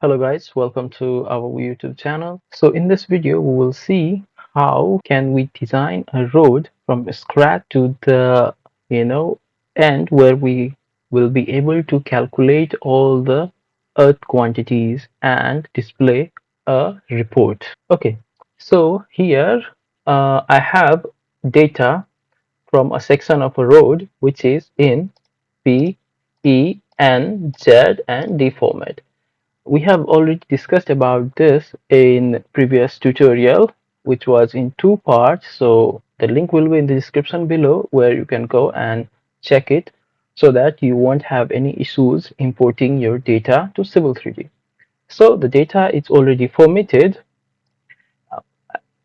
Hello guys, welcome to our YouTube channel. So in this video we will see how can we design a road from scratch to the end where we will be able to calculate all the earth quantities and display a report. Okay, so here I have data from a section of a road which is in P, E, N, Z and D format. We have already discussed about this in previous tutorial, which was in two parts. So the link will be in the description below where you can go and check it so that you won't have any issues importing your data to Civil 3D. So the data is already formatted.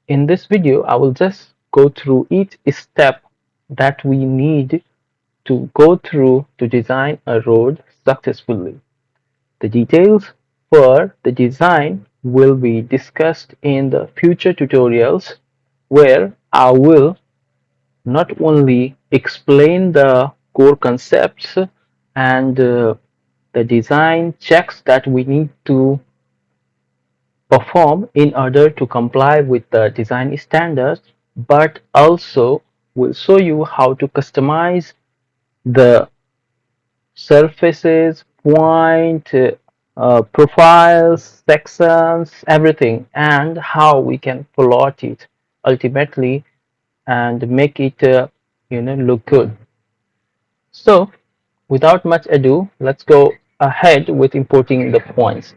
In this video, I will just go through each step that we need to go through to design a road successfully. The details for the design will be discussed in the future tutorials where I will not only explain the core concepts and the design checks that we need to perform in order to comply with the design standards, but also will show you how to customize the surfaces, point, profiles, sections, everything, and how we can plot it ultimately and make it look good. So without much ado, let's go ahead with importing the points.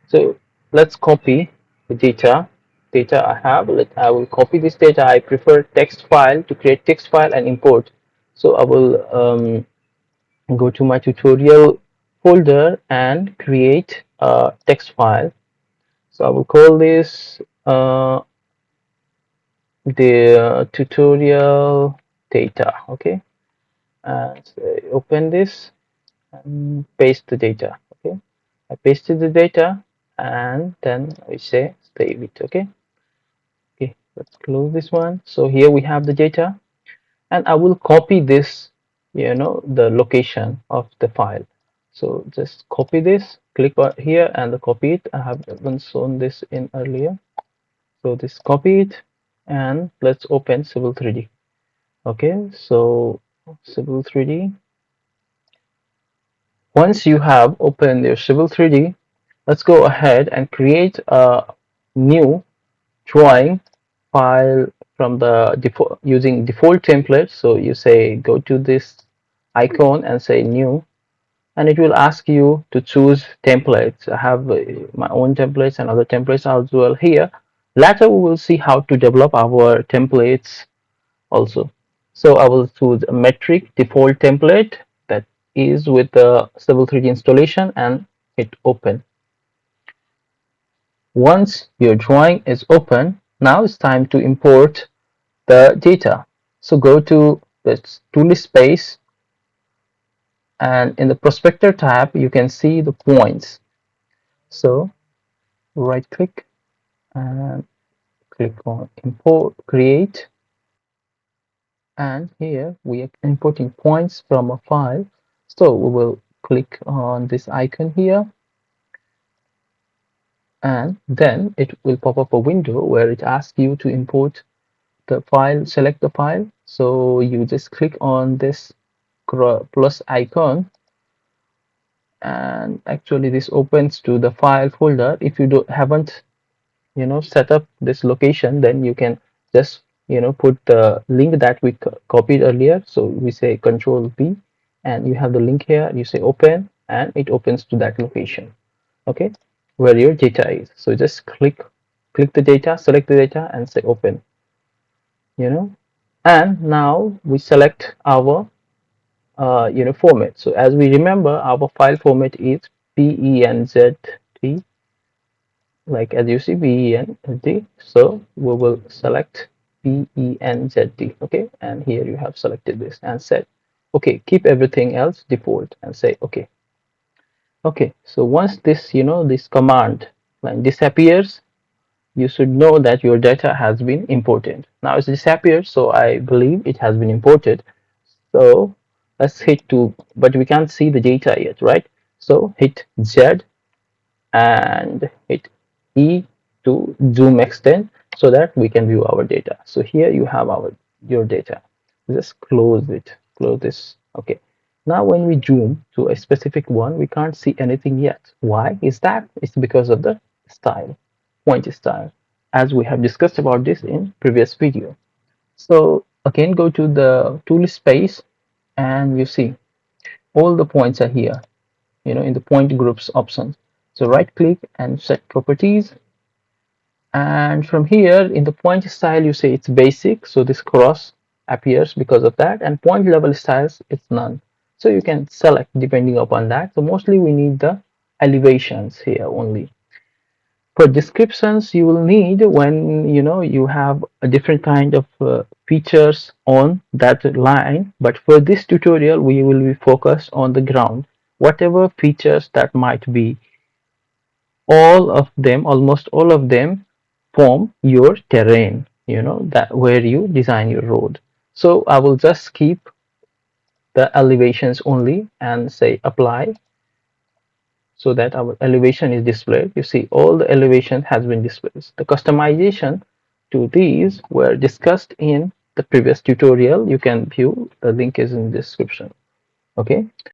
So let's copy the data I have. I will copy this data. I prefer text file to create text file and import. So I will go to my tutorial folder and create a text file. So I will call this the tutorial data. Okay, and open this and paste the data. Okay, I pasted the data and then I say save it. Okay, let's close this one. So here we have the data, and I will copy this, the location of the file. So just copy this, click on here and copy it. I have even shown this in earlier. So this copy it and let's open Civil 3D. Okay, so Civil 3D. Once you have opened your Civil 3D, let's go ahead and create a new drawing file from the default using default template. So you say go to this icon and say new, and it will ask you to choose templates. I have my own templates and other templates as well here. Later we will see how to develop our templates also. So I will choose a metric default template that is with the Civil 3D installation and hit open. Once your drawing is open, now it's time to import the data. So go to the tool space, and in the prospector tab you can see the points. So right click and click on import create, and here we are importing points from a file. So we will click on this icon here, and then it will pop up a window where it asks you to import the file. Select the file, so you just click on this plus icon, and actually this opens to the file folder. If you haven't set up this location, then you can just put the link that we copied earlier. So we say control B and you have the link here, you say open and it opens to that location, okay, where your data is. So just click the data, select the data and say open, and now we select our format. So as we remember, our file format is PENZD, like as you see PENZD. So we will select PENZD. Okay, and here you have selected this and said okay, keep everything else default and say okay. Okay, so once this this command line disappears, you should know that your data has been imported. Now it's disappeared, so I believe it has been imported. So let's hit 2, but we can't see the data yet, right? So hit Z and hit E to zoom extend so that we can view our data. So here you have your data. Just close this. Okay. Now when we zoom to a specific one, we can't see anything yet. Why is that? It's because of the style, point style, as we have discussed about this in previous video. So again, go to the tool space and you see all the points are here, in the point groups option. So right click and set properties, and from here in the point style you say it's basic, so this cross appears because of that, and point level styles it's none, so you can select depending upon that. So mostly we need the elevations here only. For descriptions you will need when you have a different kind of features on that line, but for this tutorial we will be focused on the ground, whatever features that might be, all of them, almost all of them form your terrain, that where you design your road. So I will just keep the elevations only and say apply, so that our elevation is displayed. You see all the elevation has been displayed. The customization to these were discussed in the previous tutorial. You can view, the link is in the description. Okay.